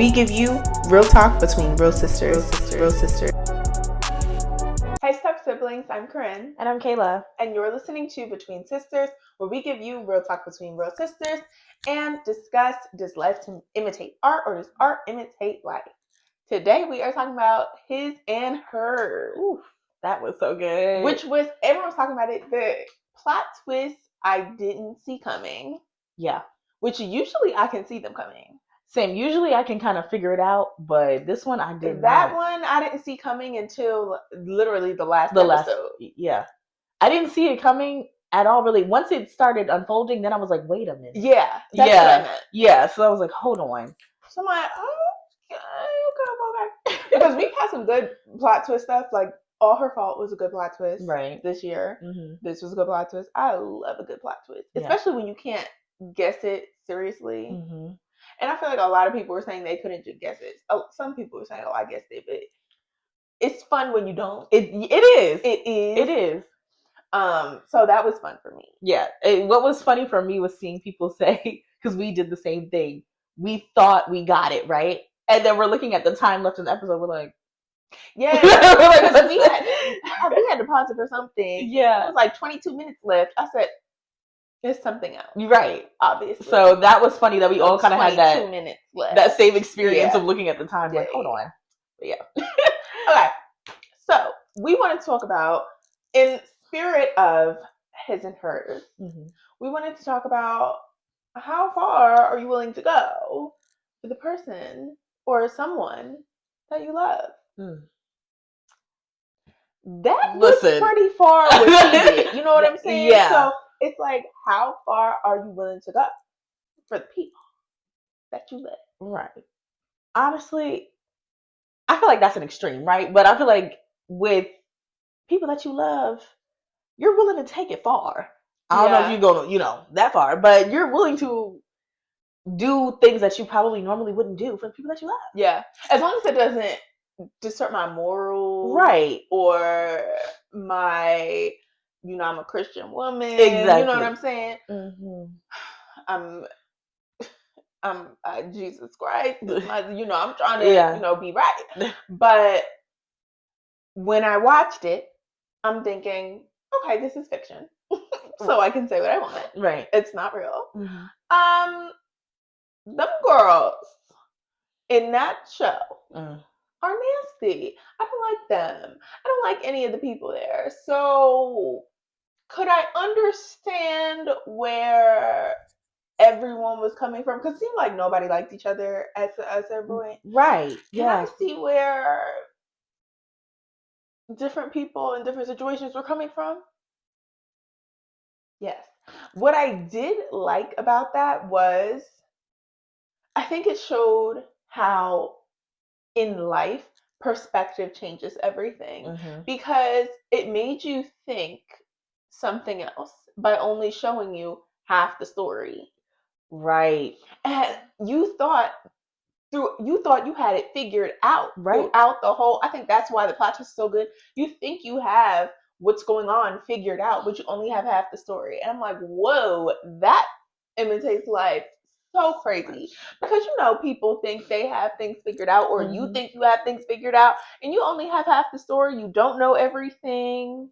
we give you real talk between real sisters. Hey, Step Siblings, I'm Corinne. And I'm Kayla. And you're listening to Between Sisters, where we give you real talk between real sisters and discuss, does life to imitate art or does art imitate life? Today we are talking about his and her. Ooh, that was so good. Which was, everyone was talking about it, the plot twist I didn't see coming. Yeah. Which usually I can see them coming. Same. Usually I can kind of figure it out, but this one I did That not. one I didn't see coming until literally the last episode. Yeah. I didn't see it coming at all, really. Once it started unfolding, then I was like, wait a minute. Yeah. That's what I meant. Yeah. So I was like, hold on. So I'm like, okay. Because we've had some good plot twist stuff. Like, All Her Fault was a good plot twist. Right. This year. Mm-hmm. This was a good plot twist. I love a good plot twist. Especially when you can't guess it seriously. Mm-hmm. And I feel like a lot of people were saying they couldn't just guess it. Some people were saying, I guessed it. But it's fun when you don't. It is. It is. So that was fun for me. Yeah. What was funny for me was seeing people say, because we did the same thing, we thought we got it, right? And then we're looking at the time left in the episode, we're like, yeah, because we had to pause it for something. Yeah. It was like 22 minutes left. I said, there's something else. Right. Obviously. So that was funny that we all kind of had that 22 minutes left. That same experience of looking at the time, like, hold on. But yeah. Okay. So we want to talk about, in spirit of his and hers, we wanted to talk about how far are you willing to go for the person or someone that you love. That was pretty far with it. You know what I'm saying? Yeah. So it's like, how far are you willing to go for the people that you love? Right. Honestly, I feel like that's an extreme, right? But I feel like with people that you love, you're willing to take it far. I don't know if you're going to, that far, but you're willing to do things that you probably normally wouldn't do for the people that you love. Yeah. As long as it doesn't disturb my morals. Right. Or my, I'm a Christian woman. Exactly. You know what I'm saying? Mm-hmm. I'm Jesus Christ. I'm trying to, be right. But when I watched it, I'm thinking, okay, this is fiction. So I can say what I want. Right. It's not real. Mm-hmm. Them girls in that show are nasty. I don't like them. I don't like any of the people there. So could I understand where everyone was coming from? Because it seemed like nobody liked each other at their point. Right. Yeah. Can I see where different people in different situations were coming from? Yes. What I did like about that was, I think it showed how in life perspective changes everything, because it made you think something else by only showing you half the story. Right. And you thought you had it figured out throughout the whole. I think that's why the plot twist is so good. You think you have what's going on figured out, but you only have half the story. And I'm like, whoa, that imitates life. So crazy. Because people think they have things figured out, or you think you have things figured out, and you only have half the story. You don't know everything,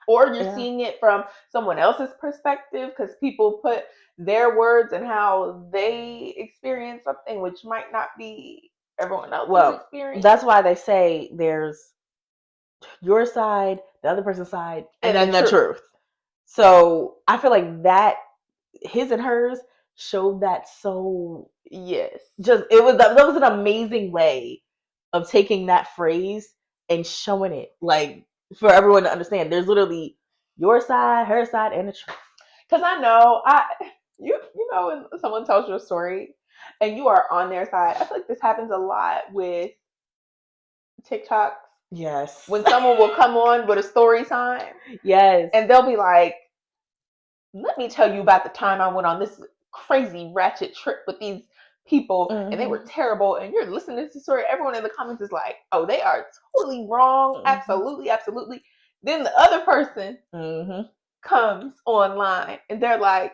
or you're seeing it from someone else's perspective, because people put their words and how they experience something, which might not be everyone else's experience. That's why they say there's your side, the other person's side, and then the truth. So I feel like that his and hers showed that so that was an amazing way of taking that phrase and showing it, like, for everyone to understand. There's literally your side, her side, and the truth. Because I know when someone tells you a story and you are on their side, I feel like this happens a lot with TikToks. Yes. When someone will come on with a story time. Yes. And they'll be like, let me tell you about the time I went on this crazy ratchet trip with these people, and they were terrible. And you're listening to this story. Everyone in the comments is like, oh, they are totally wrong. Absolutely. Then the other person comes online and they're like,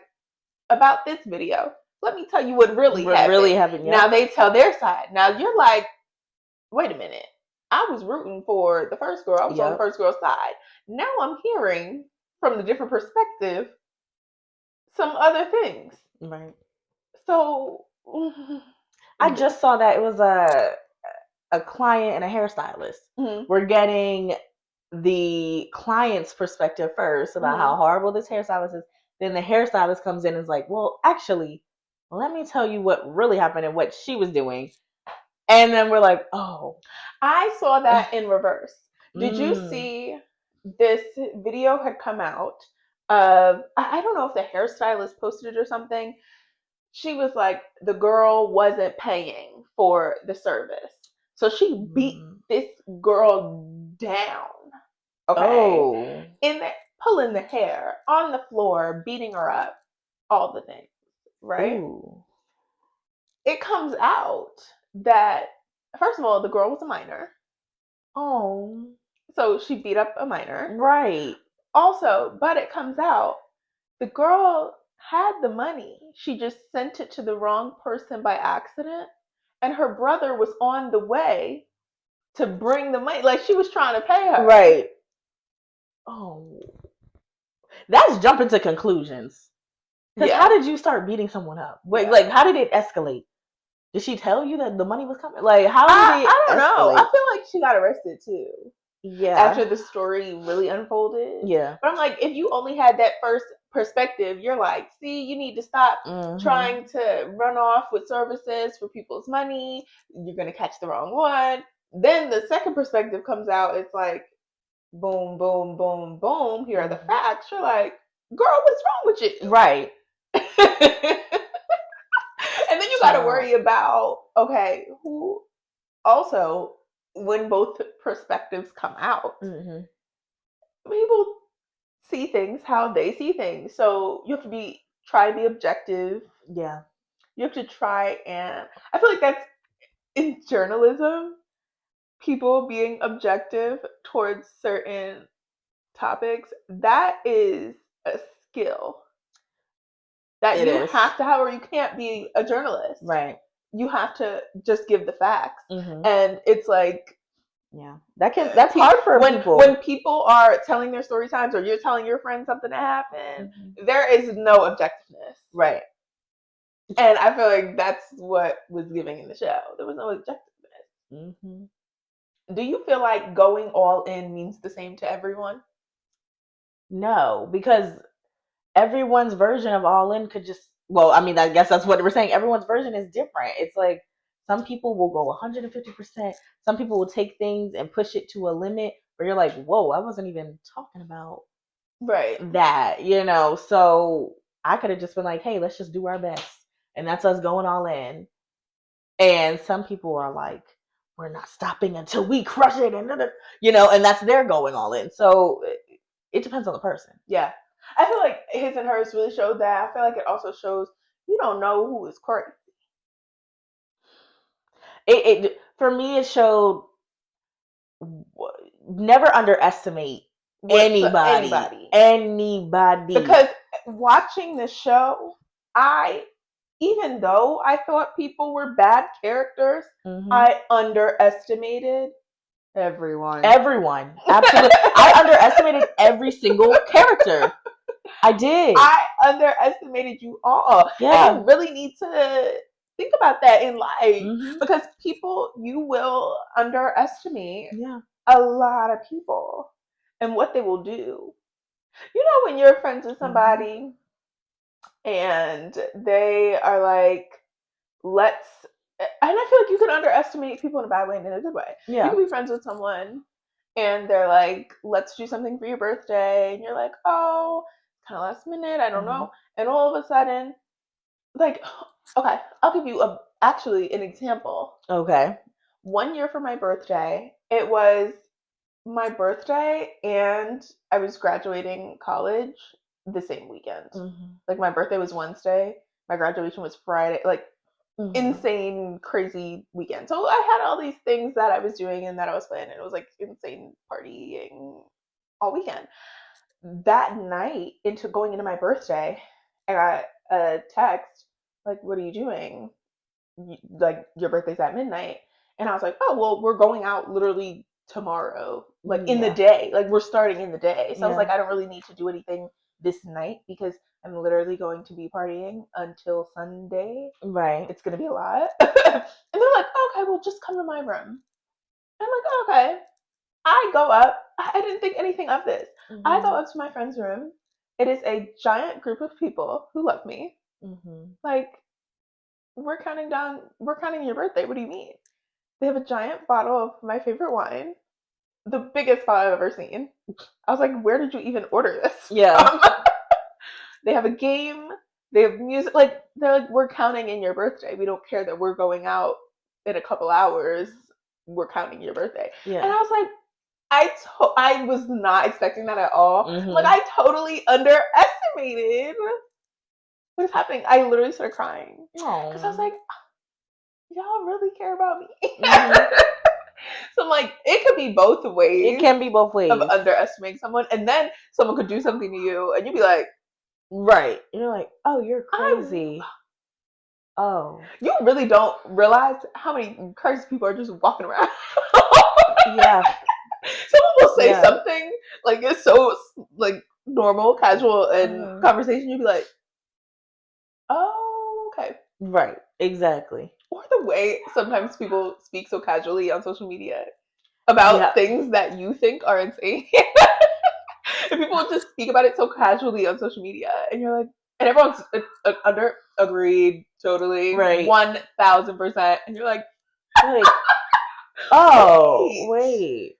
about this video, let me tell you what really happened. Yeah. Now they tell their side. Now you're like, wait a minute. I was rooting for the first girl. I was on the first girl's side. Now I'm hearing from the different perspective some other things. Right. So I just saw that it was a client and a hairstylist. Mm-hmm. We're getting the client's perspective first about how horrible this hairstylist is. Then the hairstylist comes in and is like, well, actually, let me tell you what really happened and what she was doing. And then we're like, oh. I saw that in reverse. Did you see this video had come out of, I don't know if the hairstylist posted it or something. She was like, the girl wasn't paying for the service. So she beat this girl down. Okay. Oh. Pulling the hair on the floor, beating her up, all the things. Right? Ooh. It comes out that, first of all, the girl was a minor. Oh. So she beat up a minor. Right. Also, but it comes out, the girl had the money. She just sent it to the wrong person by accident. And her brother was on the way to bring the money. Like, she was trying to pay her. Right. Oh. That's jumping to conclusions. Because how did you start beating someone up? Wait, like, how did it escalate? Did she tell you that the money was coming? Like, how did it I don't know. I feel like she got arrested, too. Yeah. After the story really unfolded. Yeah. But I'm like, if you only had that first perspective, you're like, see, you need to stop trying to run off with services for people's money. You're going to catch the wrong one. Then the second perspective comes out. It's like, boom, boom, boom, boom. Here are the facts. You're like, girl, what's wrong with you? Right. And then you got to worry about, okay, who also, when both perspectives come out, people see things how they see things. So you have to try to be objective. Yeah. You have to try, and I feel like that's in journalism, people being objective towards certain topics. That is a skill that you have to have, or you can't be a journalist. Right. You have to just give the facts. And it's like, yeah, that's hard for people. When people are telling their story times, or you're telling your friend something that happened, there is no objectiveness. Right. And I feel like that's what was giving in the show. There was no objectiveness. Do you feel like going all in means the same to everyone? No, because everyone's version of all in could just, well, I mean, I guess that's what we're saying. Everyone's version is different. It's like, some people will go 150%. Some people will take things and push it to a limit where you're like, whoa, I wasn't even talking about that, you know? So I could have just been like, hey, let's just do our best. And that's us going all in. And some people are like, we're not stopping until we crush it. And, you know, and that's their going all in. So it depends on the person. Yeah. I feel like His and Hers really showed that. I feel like it also shows you don't know who is crazy. It for me, it showed never underestimate anybody. Because watching the show, even though I thought people were bad characters, I underestimated everyone. Absolutely. I underestimated every single character. I did. I underestimated you all. Yeah. And you really need to think about that in life, because you will underestimate a lot of people and what they will do. You know, when you're friends with somebody and they are like, and I feel like you can underestimate people in a bad way and in a good way. Yeah. You can be friends with someone and they're like, let's do something for your birthday. And you're like, oh, kind of last minute, I don't know. And all of a sudden, like, okay, I'll give you actually an example. Okay. 1 year for my birthday, it was my birthday and I was graduating college the same weekend. Like, my birthday was Wednesday, my graduation was Friday, like insane, crazy weekend. So I had all these things that I was doing and that I was planning. It was like insane partying all weekend. That night, going into my birthday, I got a text like, what are you doing? Like, your birthday's at midnight. And I was like, oh, well, we're going out literally tomorrow, like in the day. Like, we're starting in the day. So I was like, I don't really need to do anything this night because I'm literally going to be partying until Sunday. Right. It's going to be a lot. And they're like, okay, well, just come to my room. I'm like, okay. I go up. I didn't think anything of this. Mm-hmm. I go up to my friend's room. It is a giant group of people who love me. Mm-hmm. Like, we're counting your birthday. What do you mean? They have a giant bottle of my favorite wine, the biggest bottle I've ever seen. I was like, where did you even order this? Yeah. They have a game. They have music. Like, they're like, we're counting in your birthday. We don't care that we're going out in a couple hours. We're counting your birthday. Yeah. And I was like, I was not expecting that at all. Mm-hmm. Like, I totally underestimated what is happening. I literally started crying because I was like, y'all really care about me. Mm-hmm. So I'm like, it could be both ways. It can be both ways of underestimating someone, and then someone could do something to you, and you'd be like, right. You're like, oh, you're crazy. Oh, you really don't realize how many crazy people are just walking around. Yeah. Someone will say something like it's so like normal, casual, and conversation. You'd be like, oh, okay, right, exactly. Or the way sometimes people speak so casually on social media about things that you think are insane. And people just speak about it so casually on social media, and you're like, and everyone's agreed, totally, right, 1000%, and you're like, oh, wait.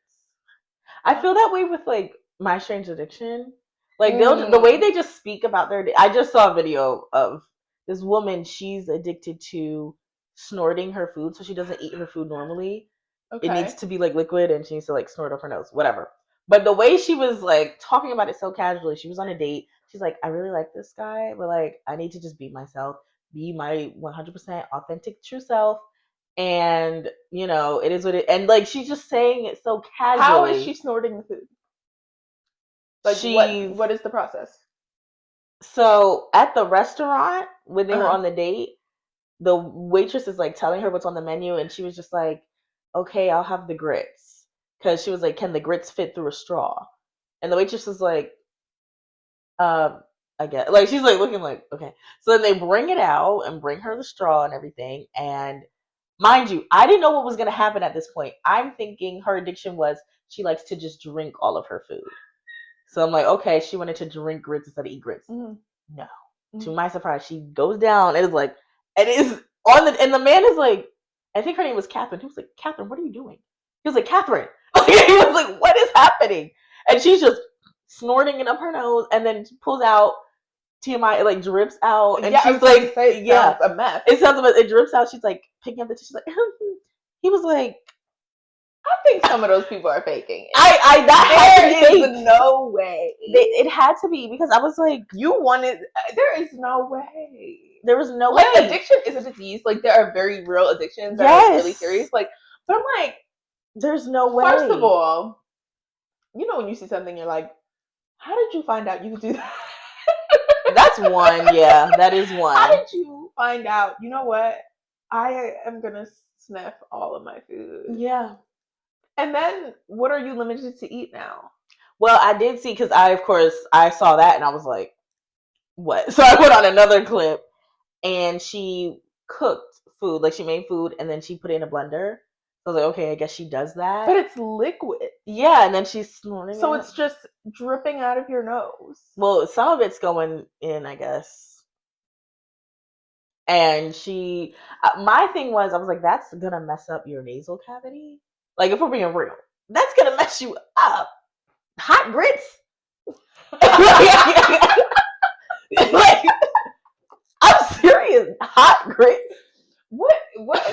I feel that way with like My Strange Addiction. Like the way they just speak about their. I just saw a video of this woman. She's addicted to snorting her food, so she doesn't eat her food normally. Okay. It needs to be like liquid, and she needs to like snort up her nose, whatever. But the way she was like talking about it so casually, she was on a date. She's like, I really like this guy, but like I need to just be myself, be my 100% authentic true self. And, you know, it is what it... And, like, she's just saying it so casually. How is she snorting the food? Like, what is the process? So, at the restaurant, when they were on the date, the waitress is, like, telling her what's on the menu, and she was just like, okay, I'll have the grits. Because she was like, can the grits fit through a straw? And the waitress was like, I guess. Like, she's, like, looking like, okay. So then they bring it out and bring her the straw and everything, and... Mind you, I didn't know what was going to happen at this point. I'm thinking her addiction was she likes to just drink all of her food. So I'm like, okay, she wanted to drink grits instead of eat grits. Mm-hmm. No. Mm-hmm. To my surprise, she goes down and is like, and the man is like, I think her name was Catherine. He was like, Catherine, what are you doing? He was like, Catherine. He was like, what is happening? And she's just snorting it up her nose and then pulls out TMI, it like drips out, and she's like, a mess. It sounds like it drips out. She's like picking up the. She's like, he was like, I think some of those people are faking it. There is no way. It had to be because I was like, there is no way. There was no way. Like, addiction is a disease. Like, there are very real addictions that are really serious. Like, but I'm like, there's no way. First of all, you know when you see something, you're like, how did you find out you could do that? That's one, yeah. That is one. How did you find out? You know what? I am gonna sniff all of my food. Yeah. And then, what are you limited to eat now? Well, I did see because I saw that and I was like, what? So I put on another clip, and she cooked food, like she made food, and then she put it in a blender. So I was like, okay, I guess she does that. But it's liquid. Yeah, and then she's snorting. So it's just dripping out of your nose. Well, some of it's going in, I guess. And my thing was, I was like, that's gonna mess up your nasal cavity. Like, if we're being real, that's gonna mess you up. Hot grits. Like, I'm serious. Hot grits. What?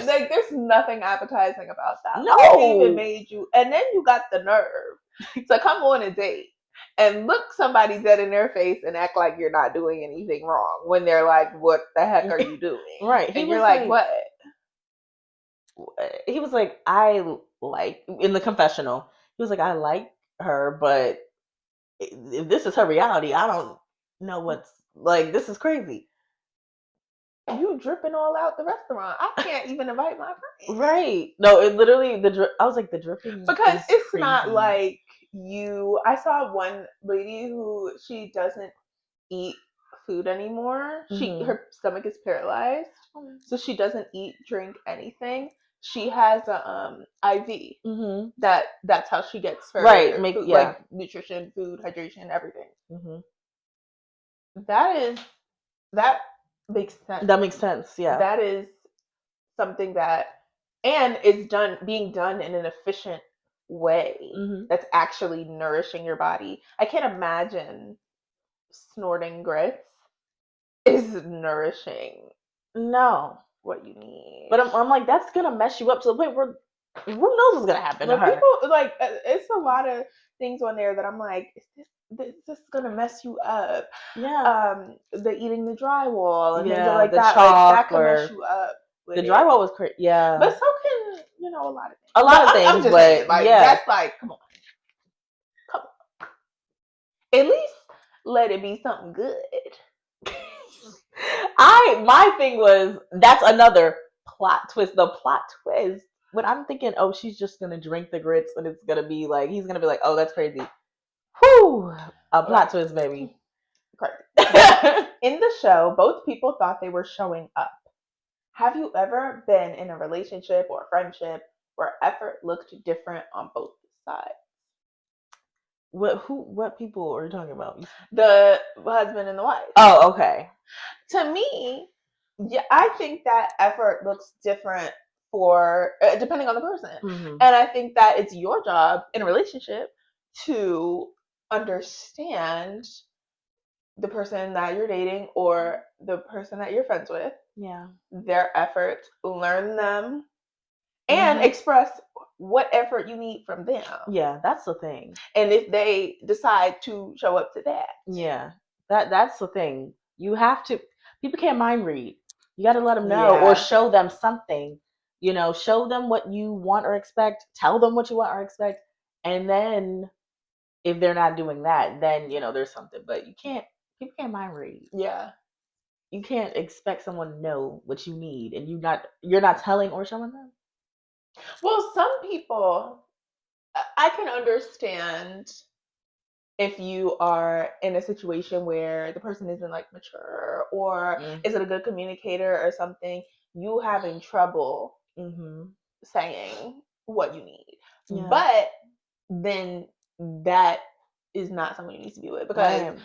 Like, there's nothing appetizing about that. No. What even made you? And then you got the nerve to come on a date and look somebody dead in their face and act like you're not doing anything wrong when they're like, "What the heck are you doing?" Right. And you're like, "What?" He was like, "I like," in the confessional. He was like, "I like her, but if this is her reality, I don't know what's like. This is crazy." You dripping all out the restaurant. I can't even invite my friends. Right. No, it literally I was like the dripping because it's crazy. not like you. I saw one lady who she doesn't eat food anymore. Her stomach is paralyzed, so she doesn't eat, drink anything. She has a IV. That's how she gets her food, like nutrition, food, hydration, everything. That makes sense. That makes sense. Yeah, that is something that, and it's being done in an efficient way that's actually nourishing your body. I can't imagine snorting grits is nourishing. No, what you need. But I'm like, that's gonna mess you up to the point where who knows what's gonna happen to her. People like it's a lot of things on there that I'm like, is this gonna mess you up? Yeah. The eating the drywall and things like the that. Chalk that can mess you up. The drywall was crazy. Yeah. But so can a lot of things. A lot of things, I'm just but saying, like, yeah, that's like, come on. At least let it be something good. My thing was, that's another plot twist. The plot twist, when I'm thinking, oh, she's just gonna drink the grits and it's gonna be like, he's gonna be like, oh, that's crazy. Whew, a plot twist, baby. In the show, both people thought they were showing up. Have you ever been in a relationship or a friendship where effort looked different on both sides? What people are you talking about? The husband and the wife. Oh, okay. To me, yeah, I think that effort looks different for depending on the person. And I think that it's your job in a relationship to understand the person that you're dating or the person that you're friends with. Yeah. Their effort, learn them, and express what effort you need from them. Yeah, that's the thing. And if they decide to show up to that. Yeah. That's the thing. You have to, people can't mind read. You got to let them know or show them something. Show them what you want or expect. Tell them what you want or expect. And then if they're not doing that, then, there's something. But people can't mind read. Yeah. You can't expect someone to know what you need and you're not telling or showing them. Well, some people, I can understand if you are in a situation where the person isn't like mature or isn't a good communicator or something, you having trouble saying what you need. Yeah. But then that is not someone you need to be with because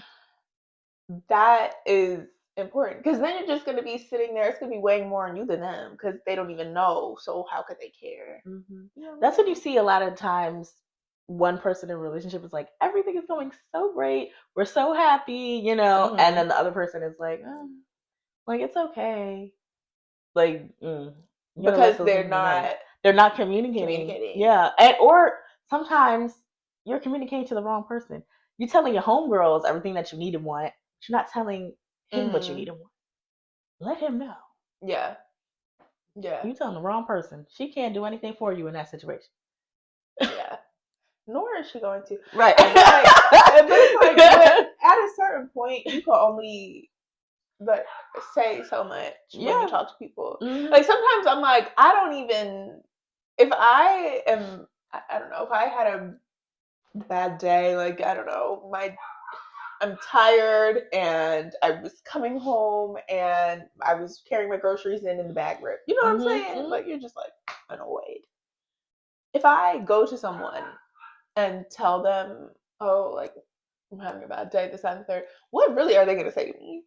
that is important, because then you're just going to be sitting there. It's going to be weighing more on you than them because they don't even know. So how could they care? That's what you see a lot of times. One person in a relationship is like, everything is going so great, we're so happy, and then the other person is like, like, it's okay, like because they're not communicating. Yeah. Or sometimes you're communicating to the wrong person. You're telling your homegirls everything that you need and want. You're not telling him what you need and want. Let him know. Yeah. You're telling the wrong person. She can't do anything for you in that situation. Yeah. Nor is she going to. Right. But at a certain point, you can only say so much when you talk to people. Like sometimes I'm like, I don't even. If I am, I don't know. If I had a bad day, like I don't know, I'm tired and I was coming home and I was carrying my groceries in the bag ripped. You know what I'm saying? Like you're just like annoyed. If I go to someone and tell them, oh, like, I'm having a bad day, this, that, and the third, what really are they going to say to me?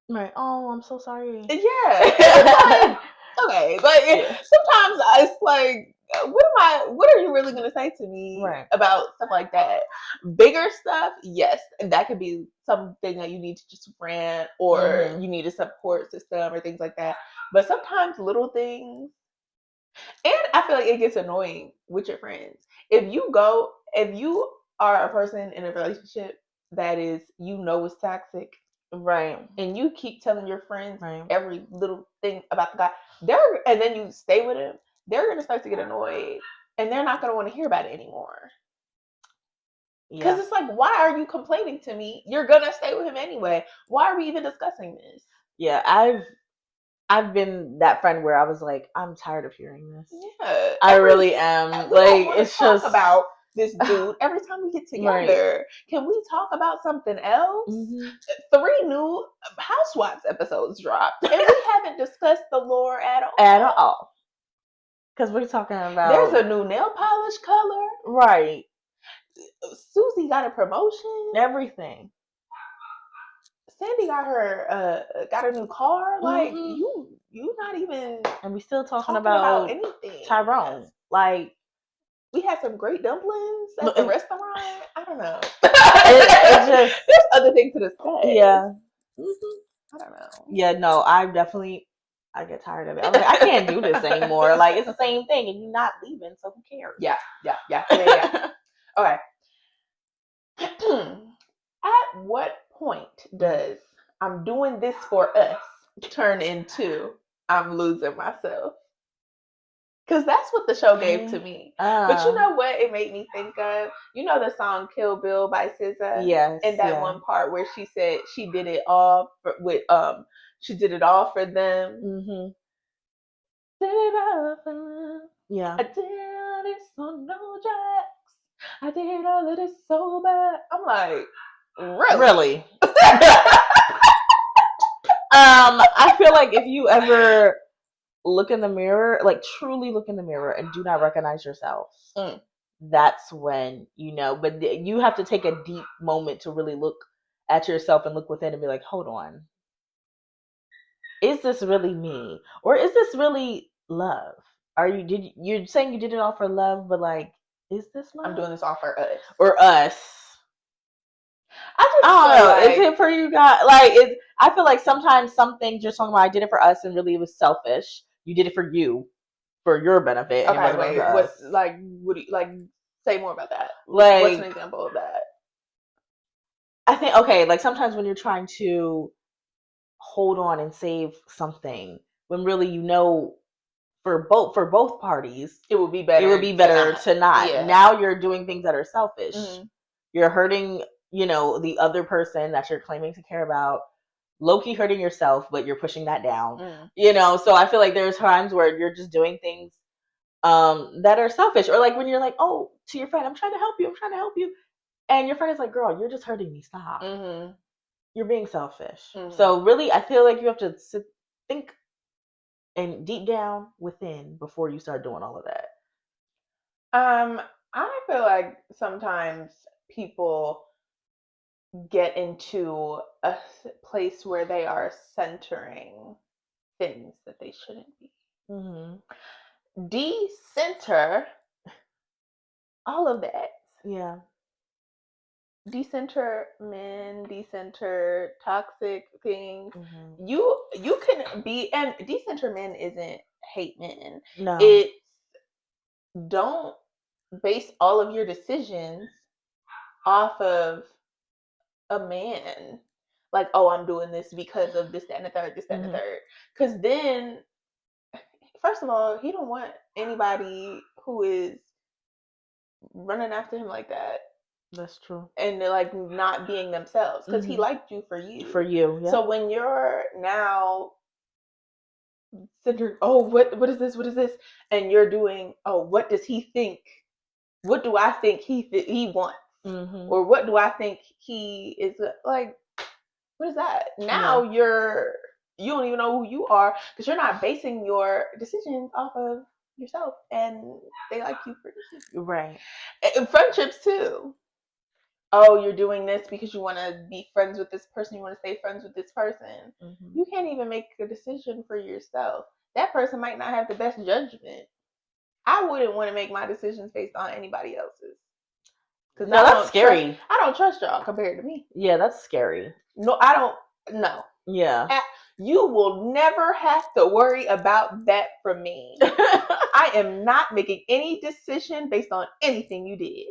Right. Oh, I'm so sorry. Yeah. Like, okay. But sometimes it's like, what are you really going to say to me about stuff like that? Bigger stuff, yes. And that could be something that you need to just rant or you need a support system or things like that. But sometimes little things, and I feel like it gets annoying with your friends. If you are a person in a relationship that is, is toxic, right, and you keep telling your friends every little thing about the guy, and then you stay with him, they're going to start to get annoyed, and they're not going to want to hear about it anymore. Because it's like, why are you complaining to me? You're going to stay with him anyway. Why are we even discussing this? Yeah, I've been that friend where I was like, I'm tired of hearing this. Yeah, I really am. Like, it's just about this dude every time we get together. Right. Can we talk about something else? 3 new Housewives episodes dropped, and we haven't discussed the lore at all. At all. Because we're talking about... There's a new nail polish color. Right. Susie got a promotion. Everything. Sandy got a new car. Like, you not even... And we still talking about anything. Tyrone. Like... We had some great dumplings at the restaurant. I don't know. It's just... There's other things to discuss. Yeah. I don't know. Yeah, no, I get tired of it. I was like, I can't do this anymore. Like, it's the same thing, and you're not leaving, so who cares? Yeah. Okay. At what point does I'm doing this for us turn into I'm losing myself? Because that's what the show gave to me. But you know what it made me think of? You know the song Kill Bill by SZA? Yes. And that one part where she said she did it all for them. Mm-hmm. Did it all for them. Yeah. I did all this on no drugs. I did all of this so bad. I'm like, really? I feel like if you ever look in the mirror, like truly look in the mirror and do not recognize yourself, that's when you know. But you have to take a deep moment to really look at yourself and look within and be like, hold on, is this really me, or is this really love? You're saying you did it all for love, but like, is this love? I'm doing this all for us or us? I don't know. Like, is it for you guys? Like, I feel like sometimes some things you're talking about, I did it for us, and really it was selfish. You did it for you, for your benefit. Okay, wait. What's like? What do you like? Say more about that. Like, what's an example of that? I think like sometimes when you're trying to hold on and save something, when really you know, for both parties, it would be better. It would be better to not. Yeah. Now you're doing things that are selfish. Mm-hmm. You're hurting, the other person that you're claiming to care about. Low-key hurting yourself, but you're pushing that down. So I feel like there's times where you're just doing things that are selfish, or like when you're like, oh, to your friend, I'm trying to help you, and your friend is like, girl, you're just hurting me, stop. You're being selfish. So really, I feel like you have to think and deep down within before you start doing all of that. I feel like sometimes people get into a place where they are centering things that they shouldn't be. De-center all of that. Yeah. De-center men, de-center toxic things. You can be, and de-center men isn't hate men. No. It's don't base all of your decisions off of a man, like, oh, I'm doing this because of this, that, and the third, this, that, and the third. Because then, first of all, he don't want anybody who is running after him like that. That's true. And they're like not being themselves, because he liked you for you. For you, yeah. So when you're now centered, oh, what is this? What is this? And you're doing, oh, what does he think? What do I think he wants? Or what do I think he is like? What is that? Now you don't even know who you are, because you're not basing your decisions off of yourself, and they like you for you. Right. And friendships too. Oh, you're doing this because you want to be friends with this person. You want to stay friends with this person. You can't even make a decision for yourself. That person might not have the best judgment. I wouldn't want to make my decisions based on anybody else's. No, that's scary. I don't trust y'all compared to me. Yeah, that's scary. No, I don't. No. Yeah. You will never have to worry about that from me. I am not making any decision based on anything you did.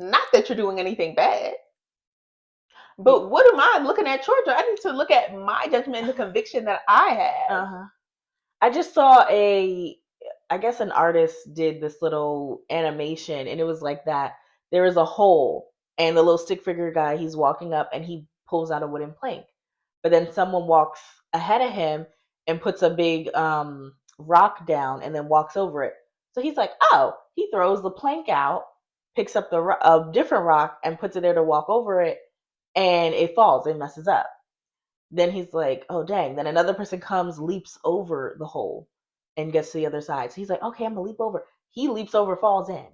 Not that you're doing anything bad. But what am I looking at your judgment? I need to look at my judgment and the conviction that I have. I just saw I guess an artist did this little animation, and it was like that. There is a hole, and the little stick figure guy, he's walking up, and he pulls out a wooden plank. But then someone walks ahead of him, and puts a big rock down and then walks over it. So he's like, oh, he throws the plank out, picks up a different rock and puts it there to walk over it, and it falls and messes up. Then he's like, oh, dang. Then another person comes, leaps over the hole and gets to the other side. So he's like, okay, I'm going to leap over. He leaps over, falls in. And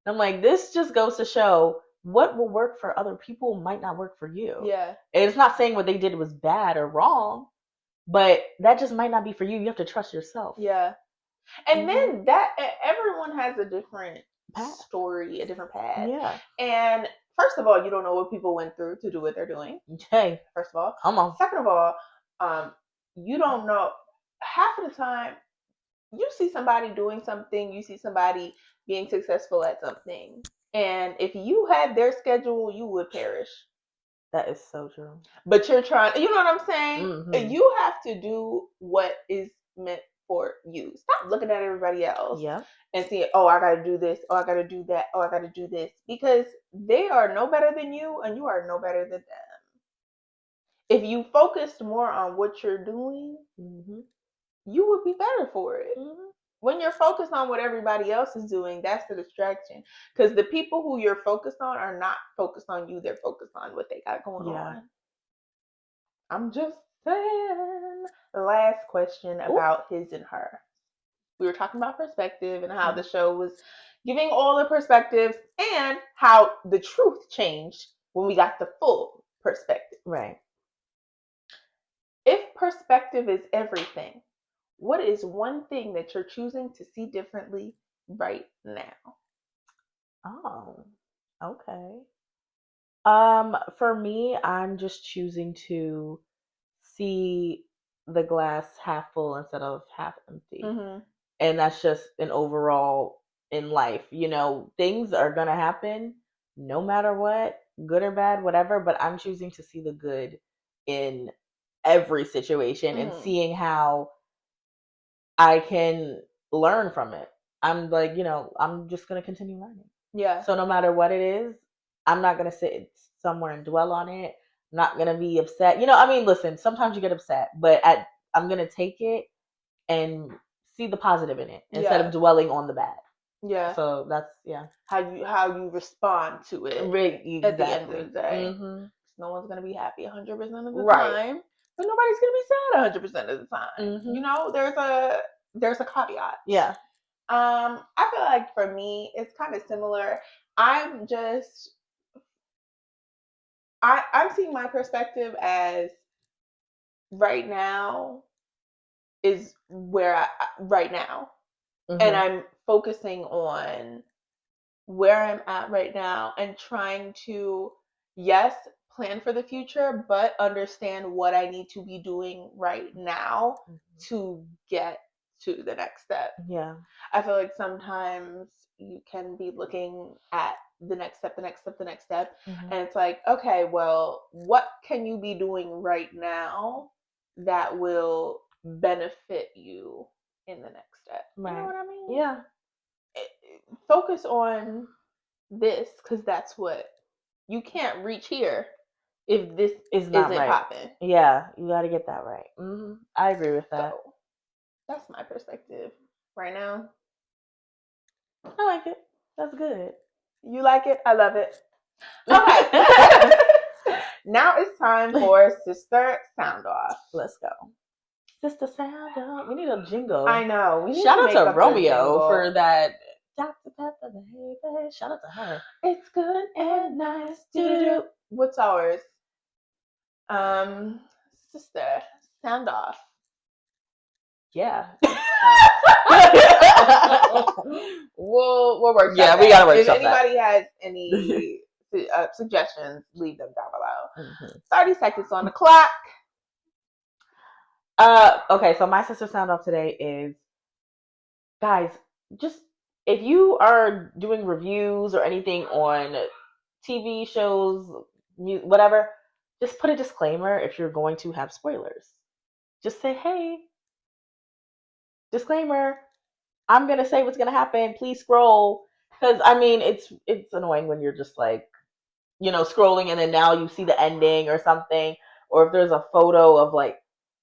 I'm like, this just goes to show what will work for other people might not work for you. Yeah. And it's not saying what they did was bad or wrong, but that just might not be for you. You have to trust yourself. Yeah. And then that everyone has a different story, a different path. Yeah. And first of all, you don't know what people went through to do what they're doing. Okay. First of all. Come on. Second of all, you don't know. Half of the time, you see somebody doing something, you see somebody being successful at something. And if you had their schedule, you would perish. That is so true. But you're trying, you know what I'm saying? Mm-hmm. You have to do what is meant for you. Stop looking at everybody else. Yeah. And see, oh, I gotta do this, oh, I gotta do that, oh, I gotta do this. Because they are no better than you and you are no better than them. If you focused more on what you're doing, you would be better for it. When you're focused on what everybody else is doing, that's the distraction. Because the people who you're focused on are not focused on you. They're focused on what they got going on. I'm just saying. Last question about his and her. We were talking about perspective and how the show was giving all the perspectives and how the truth changed when we got the full perspective. Right. If perspective is everything, what is one thing that you're choosing to see differently right now? Oh, okay. For me, I'm just choosing to see the glass half full instead of half empty. And that's just an overall in life. You know, things are going to happen no matter what, good or bad, whatever, but I'm choosing to see the good in every situation and seeing how I can learn from it. I'm like, you know, I'm just going to continue learning. Yeah. So no matter what it is, I'm not going to sit somewhere and dwell on it. I'm not going to be upset. You know, I mean, listen, sometimes you get upset, but I'm going to take it and see the positive in it instead of dwelling on the bad. Yeah. So that's, how you respond to it. Exactly. At the end of the day. No one's going to be happy 100% of the time. But nobody's going to be sad 100% of the time. You know, there's a caveat. Yeah. I feel like for me, it's kind of similar. I'm seeing my perspective as right now is where right now. And I'm focusing on where I'm at right now and trying to, yes, plan for the future, but understand what I need to be doing right now to get to the next step. Yeah. I feel like sometimes you can be looking at the next step, and it's like, okay, well, what can you be doing right now that will benefit you in the next step? Right. You know what I mean? Yeah. Focus on this, because that's what you can't reach here if this isn't popping. Yeah, you got to get that right. I agree with that. So, that's my perspective right now. I like it. That's good. You like it? I love it. Okay. Now it's time for Sister Sound Off. Let's go. Sister Sound Off. We need a jingle. I know. Shout out to Romeo for that. Dr. Pepper, baby. Shout out to her. It's good and nice. Do-do-do. What's ours? Sister Sound Off. Yeah. we'll work. Yeah, we gotta work. If anybody has any suggestions, leave them down below. 30 seconds on the clock. Okay, so my Sister Sound Off today is, guys, just if you are doing reviews or anything on TV shows, whatever, just put a disclaimer if you're going to have spoilers. Just say, hey, disclaimer, I'm going to say what's going to happen. Please scroll. Because, I mean, it's annoying when you're just like, you know, scrolling and then now you see the ending or something. Or if there's a photo of like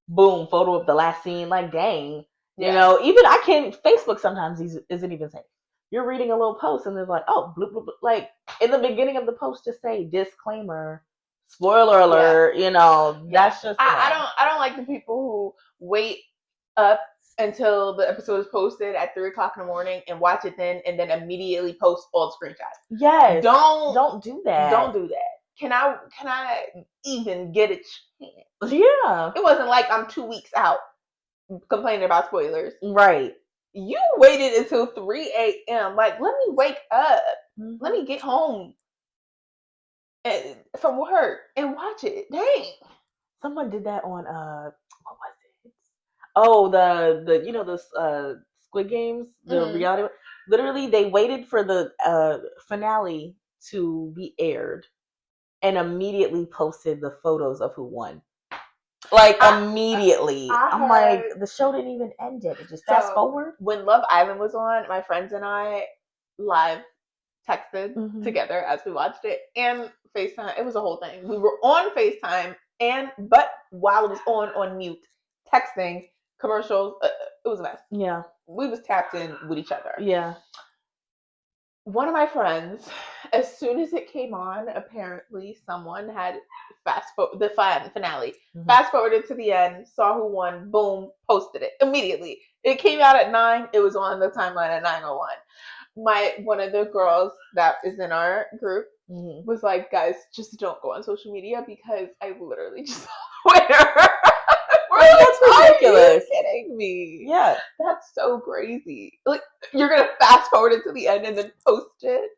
boom, photo of the last scene. Like, dang. You know, even I can't, Facebook sometimes isn't even safe. You're reading a little post and there's like, oh, bloop, bloop, bloop. Like, in the beginning of the post, just say disclaimer, spoiler alert, you know, that's just. I don't like the people who wait up until the episode is posted at 3:00 in the morning and watch it then and then immediately post all the screenshots. Yes. Don't do that. Don't do that. Can I even get a chance? Yeah. It wasn't like I'm 2 weeks out complaining about spoilers. Right. You waited until 3 a.m. Like, let me wake up. Mm-hmm. Let me get home from work and watch it. Dang. Someone did that on what was it? Oh, the you know the Squid Games, the reality. Literally, they waited for the finale to be aired and immediately posted the photos of who won. Like, immediately. I'm like, the show didn't even end yet. It just fast forward. When Love Island was on, my friends and I live texted together as we watched it and FaceTime. It was a whole thing. We were on FaceTime but while it was on mute, texting, commercials. It was a mess. Yeah. We was tapped in with each other. Yeah. One of my friends, as soon as it came on, apparently someone had the finale. Fast forwarded to the end, saw who won, boom, posted it immediately. It came out at 9. It was on the timeline at 9:01. One of the girls that is in our group was like, guys, just don't go on social media because I literally just saw Twitter. That's ridiculous. Are you kidding me? Yeah. That's so crazy. Like, you're going to fast forward it to the end and then post it?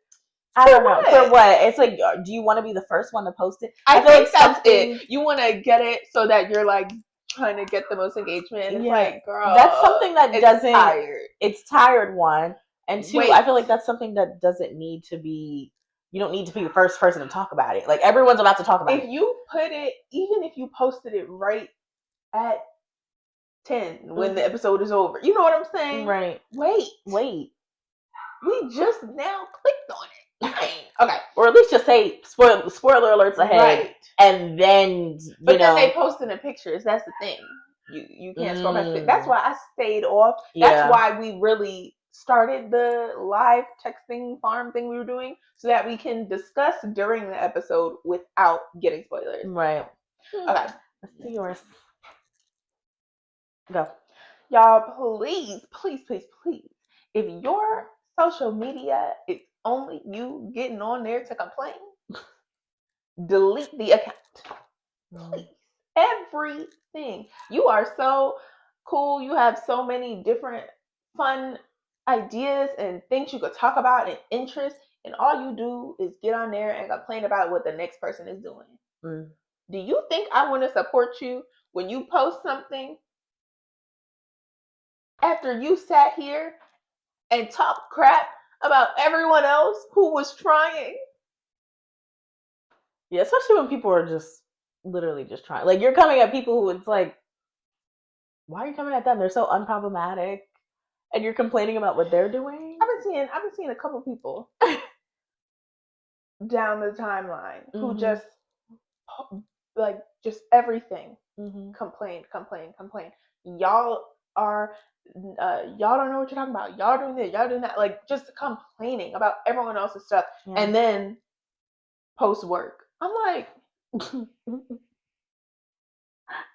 I don't know. For what? It's like, do you want to be the first one to post it? I feel like that's it. You want to get it so that you're like trying to get the most engagement. It's like, girl. That's something that doesn't. Tired. It's tired, one. And two, I feel like that's something that doesn't need to be. You don't need to be the first person to talk about it. Like, everyone's about to talk about it. If you put it, even if you posted it right at 10 when the episode is over. You know what I'm saying? Right. Wait. We just now clicked on it. Okay. Or at least just say spoiler alerts ahead. Right. And then, then they posting the pictures. That's the thing. You can't scroll past it. That's why I stayed off. That's why we really started the live texting farm thing we were doing so that we can discuss during the episode without getting spoilers. Right. Okay. Let's do yours. Go. Y'all, please, if your social media is only you getting on there to complain, delete the account. Please. Everything. You are so cool. You have so many different fun ideas and things you could talk about and interests, and all you do is get on there and complain about what the next person is doing. Do you think I want to support you when you post something after you sat here and talk crap about everyone else who was trying? Yeah, especially when people are just literally just trying. Like, you're coming at people who it's like, why are you coming at them? They're so unproblematic, and you're complaining about what they're doing. I've been seeing a couple people down the timeline who just like just everything complain. Y'all don't know what you're talking about. Y'all doing this, y'all doing that. Like, just complaining about everyone else's stuff and then post work. I'm like,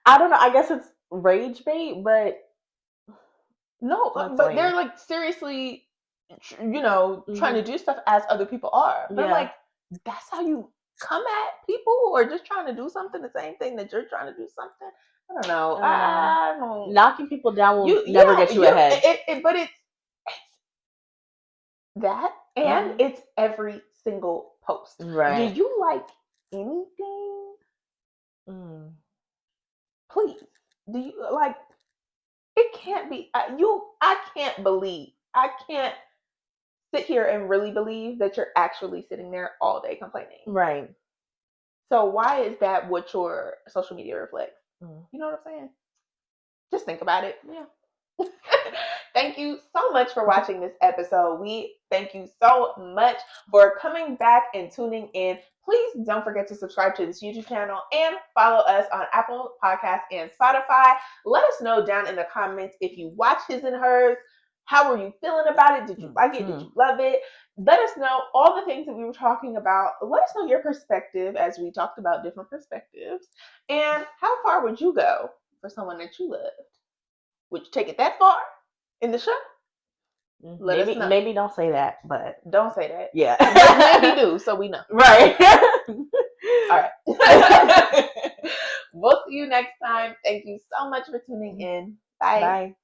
I don't know. I guess it's rage bait, but no, but they're like seriously, trying to do stuff as other people are. But I'm like, that's how you come at people who are just trying to do something, the same thing that you're trying to do something. I don't know. I don't. Knocking people down will never get you ahead. But it's that, and it's every single post. Right. Do you like anything? Please. Do you like? It can't be. I can't sit here and really believe that you're actually sitting there all day complaining. Right. So why is that what your social media reflects? You know what I'm saying? Just think about it. Yeah. Thank you so much for watching this episode. We thank you so much for coming back and tuning in. Please don't forget to subscribe to this YouTube channel and follow us on Apple Podcasts and Spotify. Let us know down in the comments if you watch His and Hers. How were you feeling about it? Did you like it? Did you love it? Let us know all the things that we were talking about. Let us know your perspective as we talked about different perspectives. And how far would you go for someone that you loved? Would you take it that far in the show? Maybe don't say that, but don't say that. Yeah. Maybe do, so we know. Right. All right. We'll see you next time. Thank you so much for tuning in. Bye. Bye.